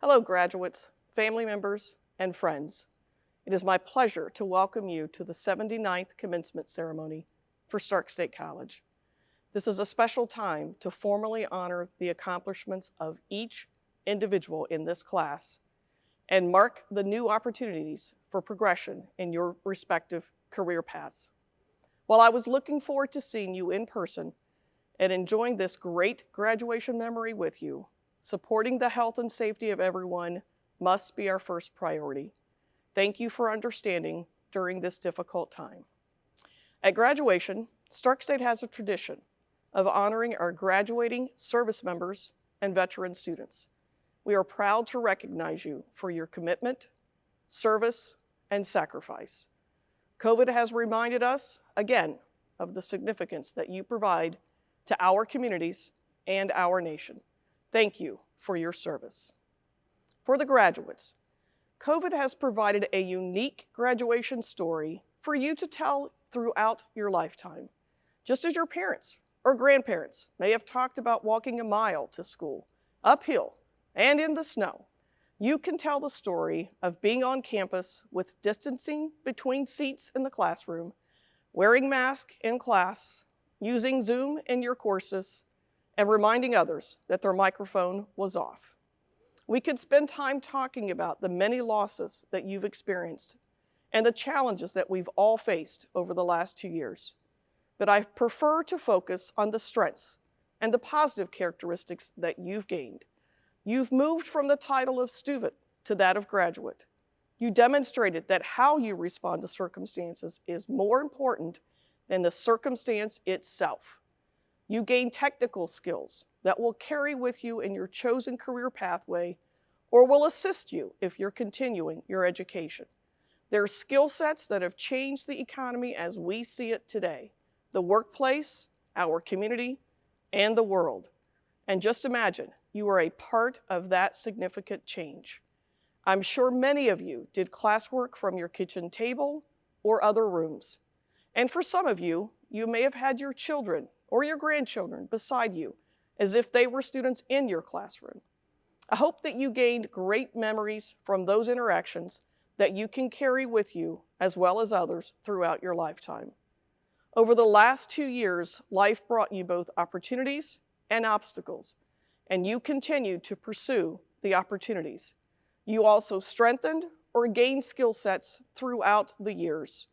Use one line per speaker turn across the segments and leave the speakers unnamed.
Hello, graduates, family members, and friends. It is my pleasure to welcome you to the 79th commencement ceremony for Stark State College. This is a special time to formally honor the accomplishments of each individual in this class and mark the new opportunities for progression in your respective career paths. While I was looking forward to seeing you in person and enjoying this great graduation memory with you, supporting the health and safety of everyone must be our first priority. Thank you for understanding during this difficult time. At graduation, Stark State has a tradition of honoring our graduating service members and veteran students. We are proud to recognize you for your commitment, service, and sacrifice. COVID has reminded us, again, of the significance that you provide to our communities and our nation. Thank you for your service. For the graduates, COVID has provided a unique graduation story for you to tell throughout your lifetime. Just as your parents or grandparents may have talked about walking a mile to school, uphill and in the snow, you can tell the story of being on campus with distancing between seats in the classroom, wearing masks in class, using Zoom in your courses, and reminding others that their microphone was off. We could spend time talking about the many losses that you've experienced and the challenges that we've all faced over the last 2 years. But I prefer to focus on the strengths and the positive characteristics that you've gained. You've moved from the title of student to that of graduate. You demonstrated that how you respond to circumstances is more important than the circumstance itself. You gain technical skills that will carry with you in your chosen career pathway or will assist you if you're continuing your education. There are skill sets that have changed the economy as we see it today, the workplace, our community, and the world. And just imagine, you are a part of that significant change. I'm sure many of you did classwork from your kitchen table or other rooms. And for some of you, you may have had your children or your grandchildren beside you as if they were students in your classroom. I hope that you gained great memories from those interactions that you can carry with you as well as others throughout your lifetime. Over the last 2 years, life brought you both opportunities and obstacles, and you continued to pursue the opportunities. You also strengthened or gained skill sets throughout the years.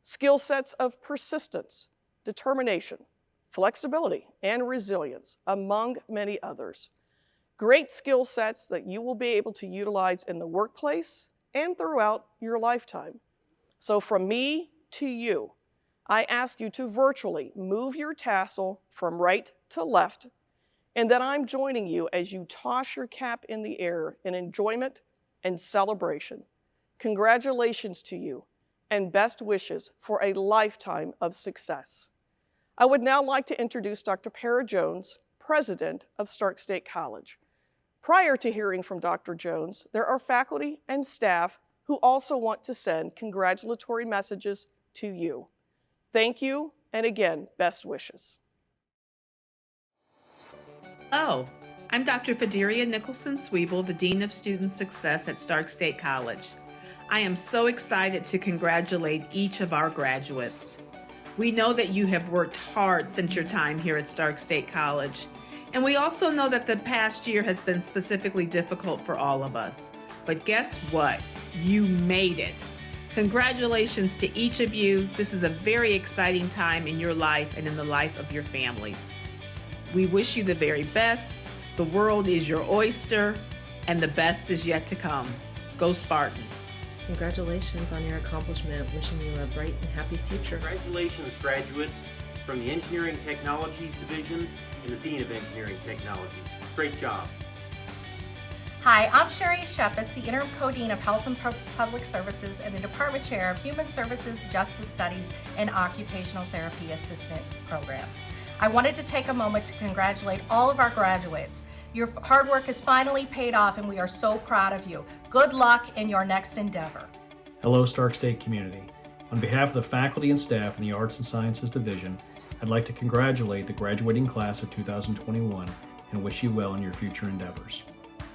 Skill sets of persistence, determination, flexibility, and resilience, among many others. Great skill sets that you will be able to utilize in the workplace and throughout your lifetime. So from me to you, I ask you to virtually move your tassel from right to left, and then I'm joining you as you toss your cap in the air in enjoyment and celebration. Congratulations to you, and best wishes for a lifetime of success. I would now like to introduce Dr. Para Jones, President of Stark State College. Prior to hearing from Dr. Jones, there are faculty and staff who also want to send congratulatory messages to you. Thank you, and again, best wishes.
Hello, I'm Dr. Fideria Nicholson-Sweeble, the Dean of Student Success at Stark State College. I am so excited to congratulate each of our graduates. We know that you have worked hard since your time here at Stark State College, and we also know that the past year has been specifically difficult for all of us. But guess what? You made it. Congratulations to each of you. This is a very exciting time in your life and in the life of your families. We wish you the very best. The world is your oyster, and the best is yet to come. Go Spartans.
Congratulations on your accomplishment. Wishing you a bright and happy future.
Congratulations, graduates from the Engineering Technologies Division and the Dean of Engineering Technologies. Great job.
Hi, I'm Sherry Shepis, the Interim Co-Dean of Health and Public Services and the Department Chair of Human Services, Justice Studies, and Occupational Therapy Assistant Programs. I wanted to take a moment to congratulate all of our graduates. Your hard work has finally paid off, and we are so proud of you. Good luck in your next endeavor.
Hello, Stark State community. On behalf of the faculty and staff in the Arts and Sciences Division, I'd like to congratulate the graduating class of 2021 and wish you well in your future endeavors.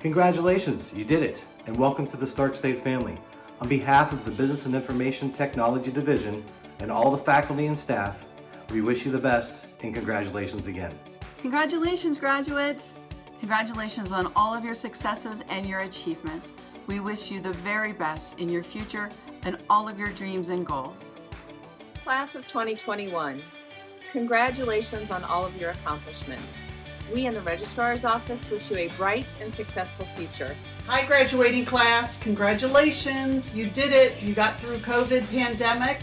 Congratulations, you did it, and welcome to the Stark State family. On behalf of the Business and Information Technology Division and all the faculty and staff, we wish you the best and congratulations again.
Congratulations, graduates! Congratulations on all of your successes and your achievements. We wish you the very best in your future and all of your dreams and goals.
Class of 2021, congratulations on all of your accomplishments. We in the Registrar's Office wish you a bright and successful future.
Hi, graduating class. Congratulations. You did it. You got through COVID pandemic.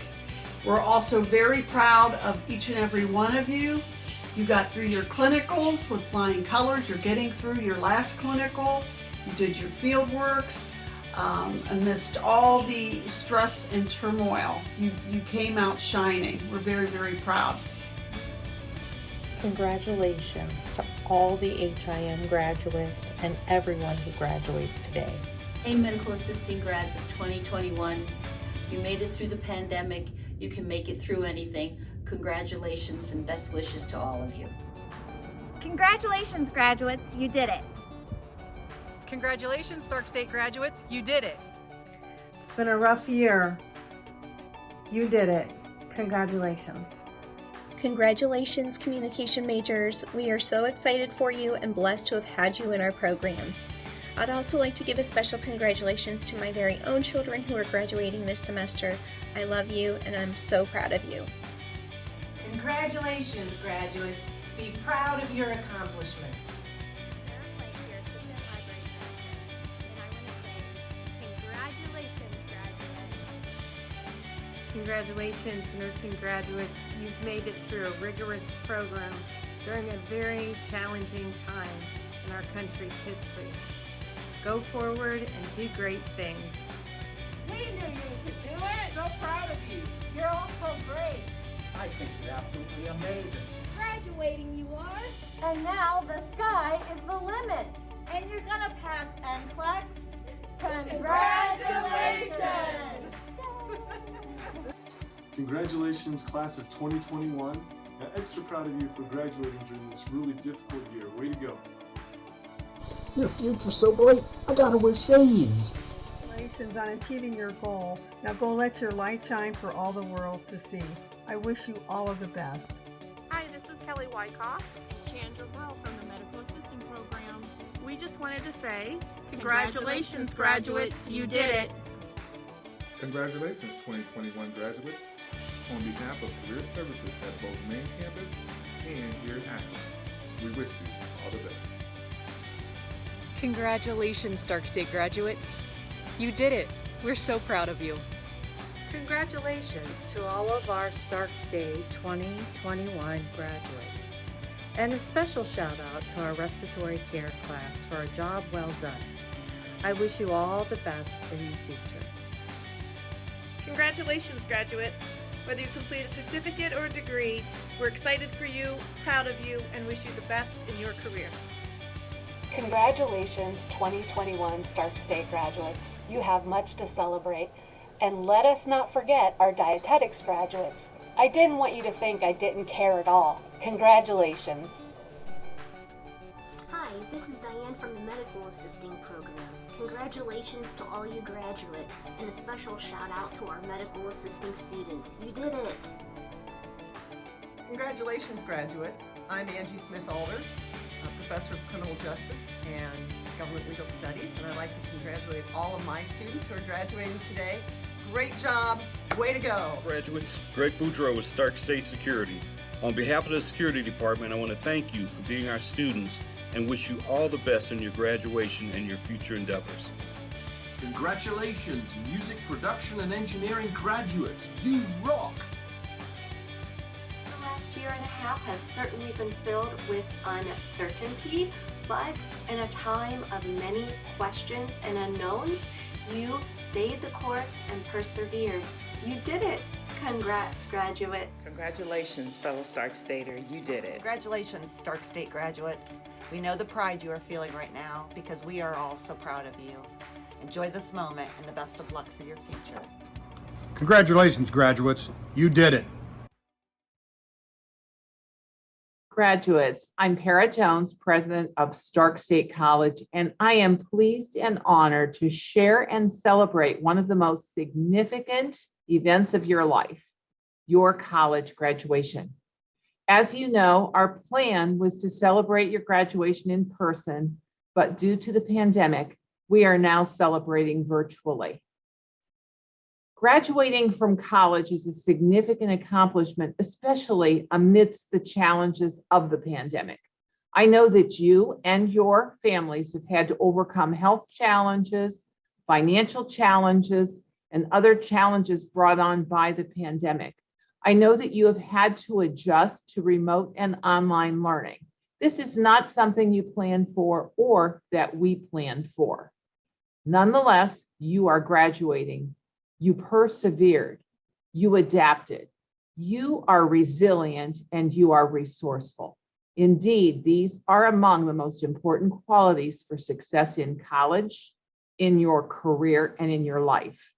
We're also very proud of each and every one of you. You got through your clinicals with flying colors. You're getting through your last clinical. You did your field works. Amidst all the stress and turmoil, you came out shining. We're very, very proud.
Congratulations to all the HIM graduates and everyone who graduates today.
Hey, medical assisting grads of 2021, you made it through the pandemic. You can make it through anything. Congratulations and best wishes to all of you.
Congratulations, graduates, you did it.
Congratulations, Stark State graduates, you did it.
It's been a rough year. You did it. Congratulations.
Congratulations, communication majors. We are so excited for you and blessed to have had you in our program. I'd also like to give a special congratulations to my very own children who are graduating this semester. I love you and I'm so proud of you.
Congratulations, graduates. Be proud of your accomplishments.
Congratulations, nursing graduates. You've made it through a rigorous program during a very challenging time in our country's history. Go forward and do great things.
We knew you could do it. So proud of you. You're all so great.
I think you're absolutely amazing.
Graduating you are. And now the sky is the limit. And you're gonna pass NCLEX. Congratulations!
Congratulations, class of 2021. I'm extra proud of you for graduating during this really difficult year. Way to go.
Your future's so bright, I gotta wear shades.
Congratulations on achieving your goal. Now go let your light shine for all the world to see. I wish you all of the best.
Hi, this is Kelly Wyckoff, Chandra Burrell from the Medical Assisting Program. We just wanted to say, congratulations, graduates, you did it.
Congratulations, 2021 graduates. On behalf of Career Services at both main campus and here at Akron, we wish you all the best.
Congratulations, Stark State graduates. You did it. We're so proud of you.
Congratulations to all of our Stark State 2021 graduates. And a special shout out to our respiratory care class for a job well done. I wish you all the best in the future.
Congratulations, graduates. Whether you complete a certificate or a degree, we're excited for you, proud of you, and wish you the best in your career.
Congratulations, 2021 Stark State graduates. You have much to celebrate. And let us not forget our dietetics graduates. I didn't want you to think I didn't care at all. Congratulations.
Hi, this is Diane from the Medical Assisting Program. Congratulations to all you graduates, and a special shout out to our medical assisting students. You did it!
Congratulations, graduates. I'm Angie Smith-Alder, a professor of criminal justice and government legal studies, and I'd like to congratulate all of my students who are graduating today. Great job, way to go.
Graduates, Greg Boudreau with Stark State Security. On behalf of the Security Department, I want to thank you for being our students and wish you all the best in your graduation and your future endeavors.
Congratulations, music production and engineering graduates. You rock!
The last year and a half has certainly been filled with uncertainty, but in a time of many questions and unknowns, you stayed the course and persevered. You did it. Congrats, graduate.
Congratulations, fellow Stark Stater. You did it.
Congratulations, Stark State graduates. We know the pride you are feeling right now because we are all so proud of you. Enjoy this moment and the best of luck for your future.
Congratulations, graduates. You did it.
Graduates, I'm Para Jones, president of Stark State College, and I am pleased and honored to share and celebrate one of the most significant events of your life, your college graduation. As you know, our plan was to celebrate your graduation in person, but due to the pandemic, we are now celebrating virtually. Graduating from college is a significant accomplishment, especially amidst the challenges of the pandemic. I know that you and your families have had to overcome health challenges, financial challenges, and other challenges brought on by the pandemic. I know that you have had to adjust to remote and online learning. This is not something you planned for or that we planned for. Nonetheless, you are graduating. You persevered, you adapted, you are resilient, and you are resourceful. Indeed, these are among the most important qualities for success in college, in your career, and in your life.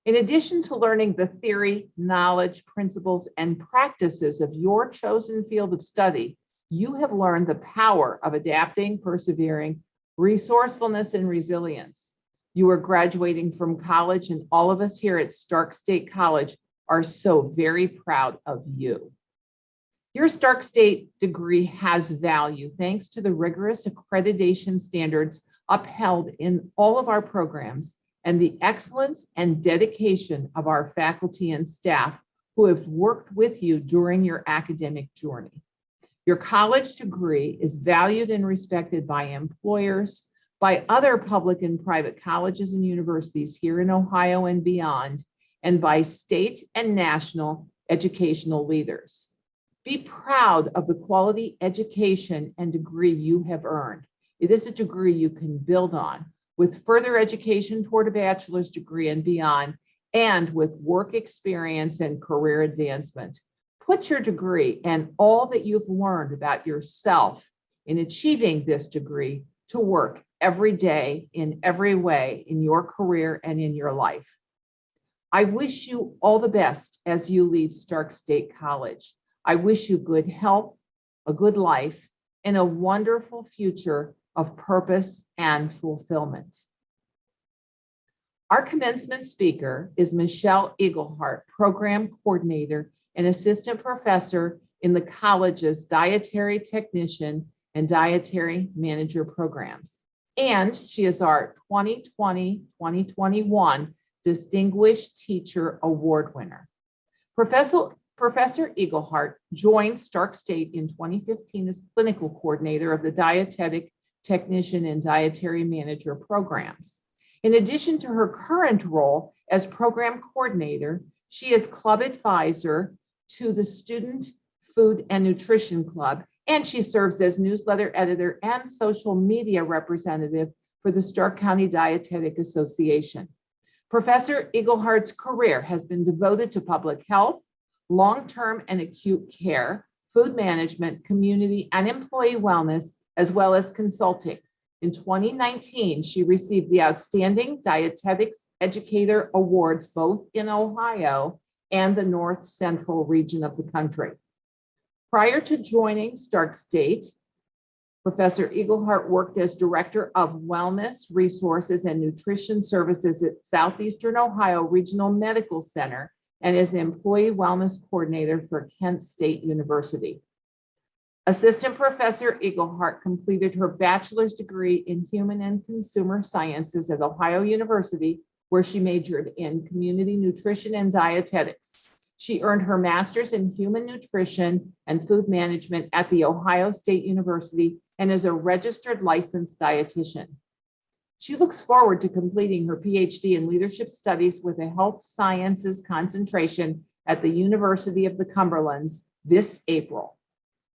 In addition to learning the theory, knowledge, principles, and practices of your chosen field of study, you have learned the power of adapting, persevering, resourcefulness, and resilience. You are graduating from college, and all of us here at Stark State College are so very proud of you. Your Stark State degree has value thanks to the rigorous accreditation standards upheld in all of our programs and the excellence and dedication of our faculty and staff who have worked with you during your academic journey. Your college degree is valued and respected by employers, by other public and private colleges and universities here in Ohio and beyond, and by state and national educational leaders. Be proud of the quality education and degree you have earned. It is a degree you can build on with further education toward a bachelor's degree and beyond, and with work experience and career advancement. Put your degree and all that you've learned about yourself in achieving this degree to work every day in every way in your career and in your life. I wish you all the best as you leave Stark State College. I wish you good health, a good life, and a wonderful future of purpose and fulfillment. Our commencement speaker is Michelle Eaglehart, program coordinator and assistant professor in the college's dietary technician and dietary manager programs. And she is our 2020-2021 Distinguished Teacher Award winner. Professor Eaglehart joined Stark State in 2015 as clinical coordinator of the dietetic technician and dietary manager programs. In addition to her current role as program coordinator, she is club advisor to the Student Food and Nutrition Club, and she serves as newsletter editor and social media representative for the Stark County Dietetic Association. Professor Eaglehart's career has been devoted to public health, long-term and acute care, food management, community and employee wellness, as well as consulting. In 2019, she received the Outstanding Dietetics Educator Awards both in Ohio and the North Central region of the country. Prior to joining Stark State, Professor Eaglehart worked as Director of Wellness Resources and Nutrition Services at Southeastern Ohio Regional Medical Center and as Employee Wellness Coordinator for Kent State University. Assistant Professor Eaglehart completed her bachelor's degree in Human and Consumer Sciences at Ohio University, where she majored in Community Nutrition and Dietetics. She earned her master's in Human Nutrition and Food Management at The Ohio State University and is a registered licensed dietitian. She looks forward to completing her PhD in Leadership Studies with a Health Sciences concentration at the University of the Cumberlands this April.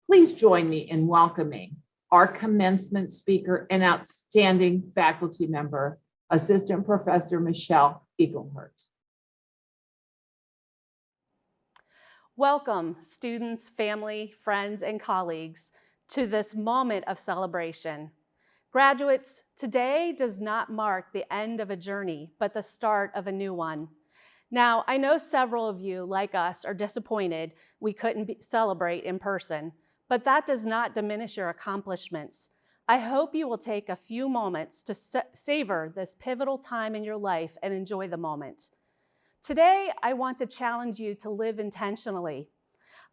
Please join me in welcoming our commencement speaker and outstanding faculty member, Assistant Professor Michelle Eaglehart.
Welcome, students, family, friends, and colleagues, to this moment of celebration. Graduates, today does not mark the end of a journey, but the start of a new one. Now, I know several of you, like us, are disappointed we couldn't celebrate in person, but that does not diminish your accomplishments. I hope you will take a few moments to savor this pivotal time in your life and enjoy the moment. Today, I want to challenge you to live intentionally.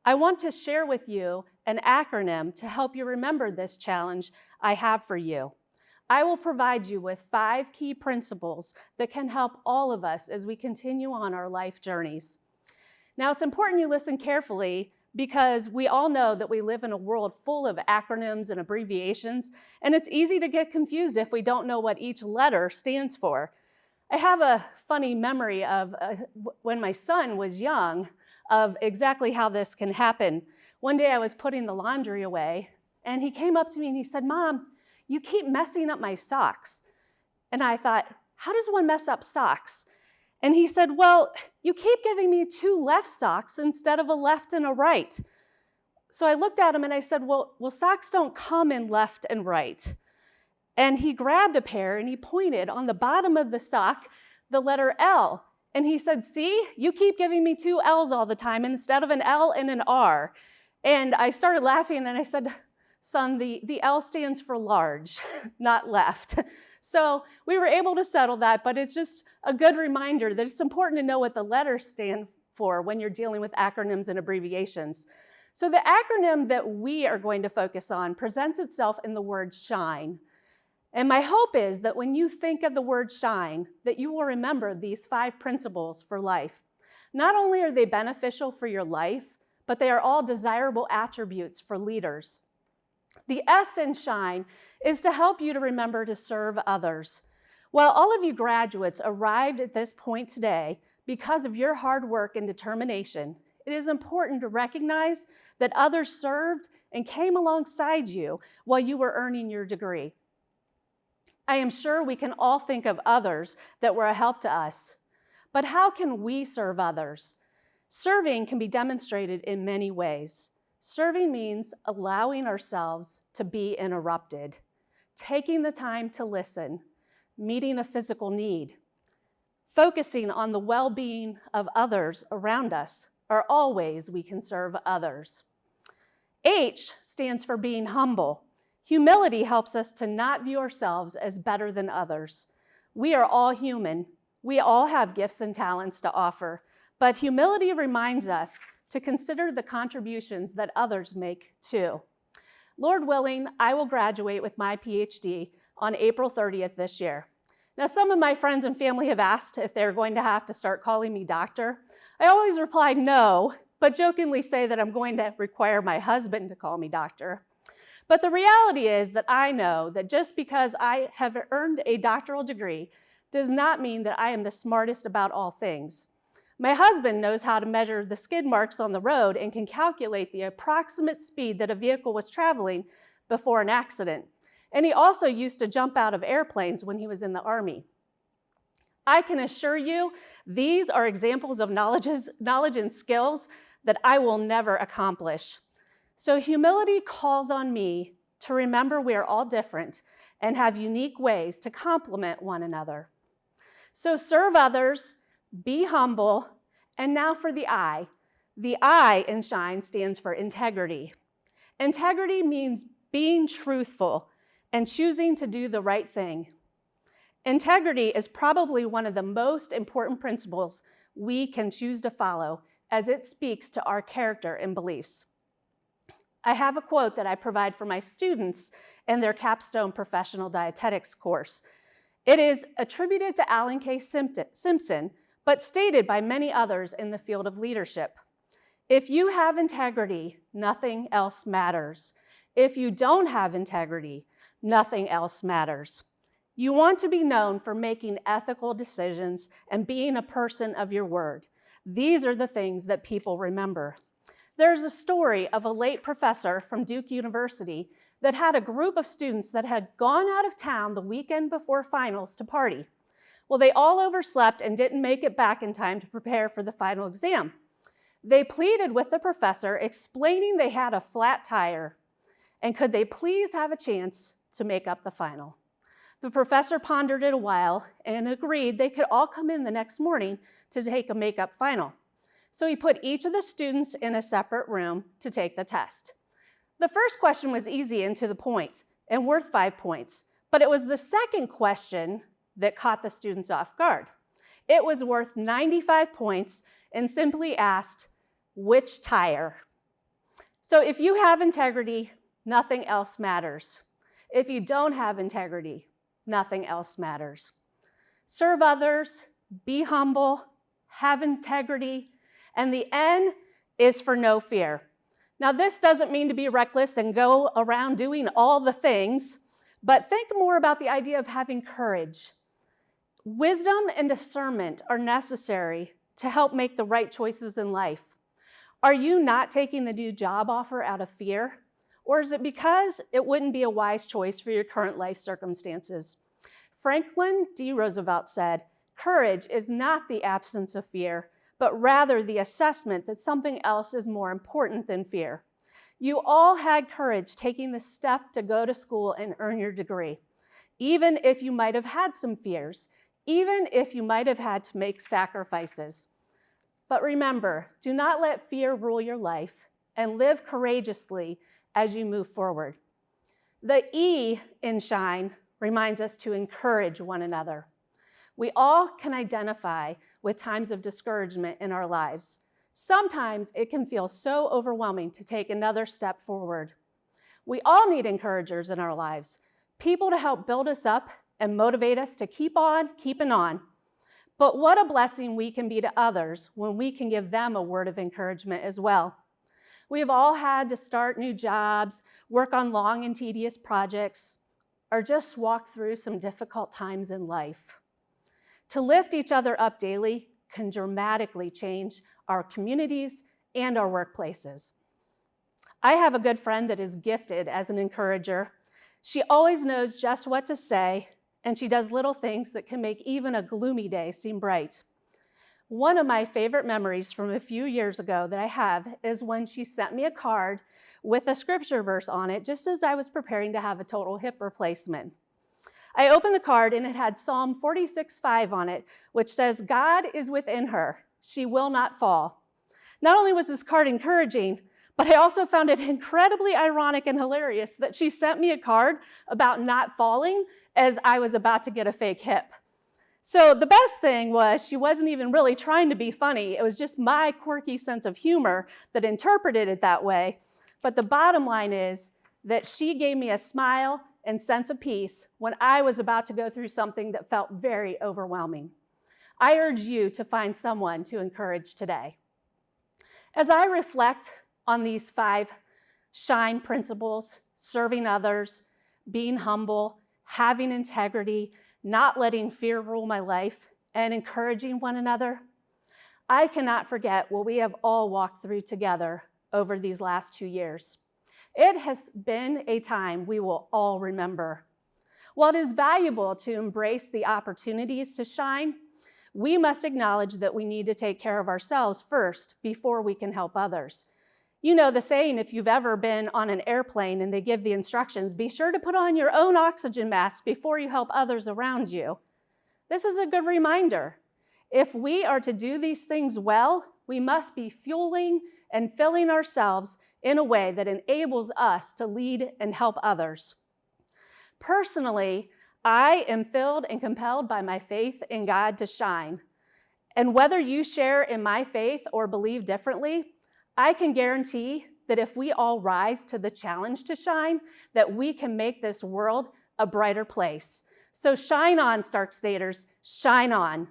I want to share with you an acronym to help you remember this challenge I have for you. I will provide you with 5 key principles that can help all of us as we continue on our life journeys. Now, it's important you listen carefully because we all know that we live in a world full of acronyms and abbreviations, and it's easy to get confused if we don't know what each letter stands for. I have a funny memory of when my son was young of exactly how this can happen. One day I was putting the laundry away, and he came up to me and he said, "Mom, you keep messing up my socks." And I thought, how does one mess up socks? And he said, "Well, you keep giving me 2 left socks instead of a left and a right." So I looked at him and I said, well, socks don't come in left and right. And he grabbed a pair and he pointed on the bottom of the sock, the letter L. And he said, "See, you keep giving me 2 L's all the time instead of an L and an R." And I started laughing and I said, "Son, the L stands for large, not left." So we were able to settle that, but it's just a good reminder that it's important to know what the letters stand for when you're dealing with acronyms and abbreviations. So the acronym that we are going to focus on presents itself in the word shine. And my hope is that when you think of the word shine, that you will remember these 5 principles for life. Not only are they beneficial for your life, but they are all desirable attributes for leaders. The S in shine is to help you to remember to serve others. While all of you graduates arrived at this point today because of your hard work and determination, it is important to recognize that others served and came alongside you while you were earning your degree. I am sure we can all think of others that were a help to us, but how can we serve others? Serving can be demonstrated in many ways. Serving means allowing ourselves to be interrupted, taking the time to listen, meeting a physical need, focusing on the well-being of others around us are all ways we can serve others. H stands for being humble. Humility helps us to not view ourselves as better than others. We are all human. We all have gifts and talents to offer, but humility reminds us to consider the contributions that others make too. Lord willing, I will graduate with my PhD on April 30th this year. Now, some of my friends and family have asked if they're going to have to start calling me doctor. I always reply no, but jokingly say that I'm going to require my husband to call me doctor. But the reality is that I know that just because I have earned a doctoral degree does not mean that I am the smartest about all things. My husband knows how to measure the skid marks on the road and can calculate the approximate speed that a vehicle was traveling before an accident. And he also used to jump out of airplanes when he was in the Army. I can assure you, these are examples of knowledge and skills that I will never accomplish. So humility calls on me to remember we are all different and have unique ways to complement one another. So serve others, be humble, and now for the I. The I in SHINE stands for integrity. Integrity means being truthful and choosing to do the right thing. Integrity is probably one of the most important principles we can choose to follow as it speaks to our character and beliefs. I have a quote that I provide for my students in their capstone professional dietetics course. It is attributed to Alan K. Simpson, but stated by many others in the field of leadership. If you have integrity, nothing else matters. If you don't have integrity, nothing else matters. You want to be known for making ethical decisions and being a person of your word. These are the things that people remember. There's a story of a late professor from Duke University that had a group of students that had gone out of town the weekend before finals to party. Well, they all overslept and didn't make it back in time to prepare for the final exam. They pleaded with the professor, explaining they had a flat tire, and could they please have a chance to make up the final. The professor pondered it a while and agreed they could all come in the next morning to take a makeup final. So he put each of the students in a separate room to take the test. The first question was easy and to the point and worth 5 points, but it was the second question that caught the students off guard. It was worth 95 points and simply asked, which tire? So if you have integrity, nothing else matters. If you don't have integrity, nothing else matters. Serve others, be humble, have integrity, and the N is for no fear. Now, this doesn't mean to be reckless and go around doing all the things, but think more about the idea of having courage. Wisdom and discernment are necessary to help make the right choices in life. Are you not taking the new job offer out of fear? Or is it because it wouldn't be a wise choice for your current life circumstances? Franklin D. Roosevelt said, "Courage is not the absence of fear, but rather the assessment that something else is more important than fear." You all had courage taking the step to go to school and earn your degree, even if you might have had some fears, even if you might have had to make sacrifices. But remember, do not let fear rule your life and live courageously as you move forward. The E in SHINE reminds us to encourage one another. We all can identify with times of discouragement in our lives. Sometimes it can feel so overwhelming to take another step forward. We all need encouragers in our lives, people to help build us up and motivate us to keep on keeping on. But what a blessing we can be to others when we can give them a word of encouragement as well. We have all had to start new jobs, work on long and tedious projects, or just walk through some difficult times in life. To lift each other up daily can dramatically change our communities and our workplaces. I have a good friend that is gifted as an encourager. She always knows just what to say, and she does little things that can make even a gloomy day seem bright. One of my favorite memories from a few years ago that I have is when she sent me a card with a scripture verse on it just as I was preparing to have a total hip replacement. I opened the card and it had Psalm 46:5 on it, which says, "God is within her, she will not fall." Not only was this card encouraging, but I also found it incredibly ironic and hilarious that she sent me a card about not falling as I was about to get a fake hip. So the best thing was she wasn't even really trying to be funny. It was just my quirky sense of humor that interpreted it that way. But the bottom line is that she gave me a smile and sense of peace when I was about to go through something that felt very overwhelming. I urge you to find someone to encourage today. As I reflect on these 5 SHINE principles, serving others, being humble, having integrity, not letting fear rule my life, and encouraging one another, I cannot forget what we have all walked through together over these last 2 years. It has been a time we will all remember. While it is valuable to embrace the opportunities to shine, we must acknowledge that we need to take care of ourselves first before we can help others. You know the saying, if you've ever been on an airplane and they give the instructions, be sure to put on your own oxygen mask before you help others around you. This is a good reminder. If we are to do these things well, we must be fueling and filling ourselves in a way that enables us to lead and help others. Personally, I am filled and compelled by my faith in God to shine. And whether you share in my faith or believe differently, I can guarantee that if we all rise to the challenge to shine, that we can make this world a brighter place. So shine on, Stark Staters, shine on.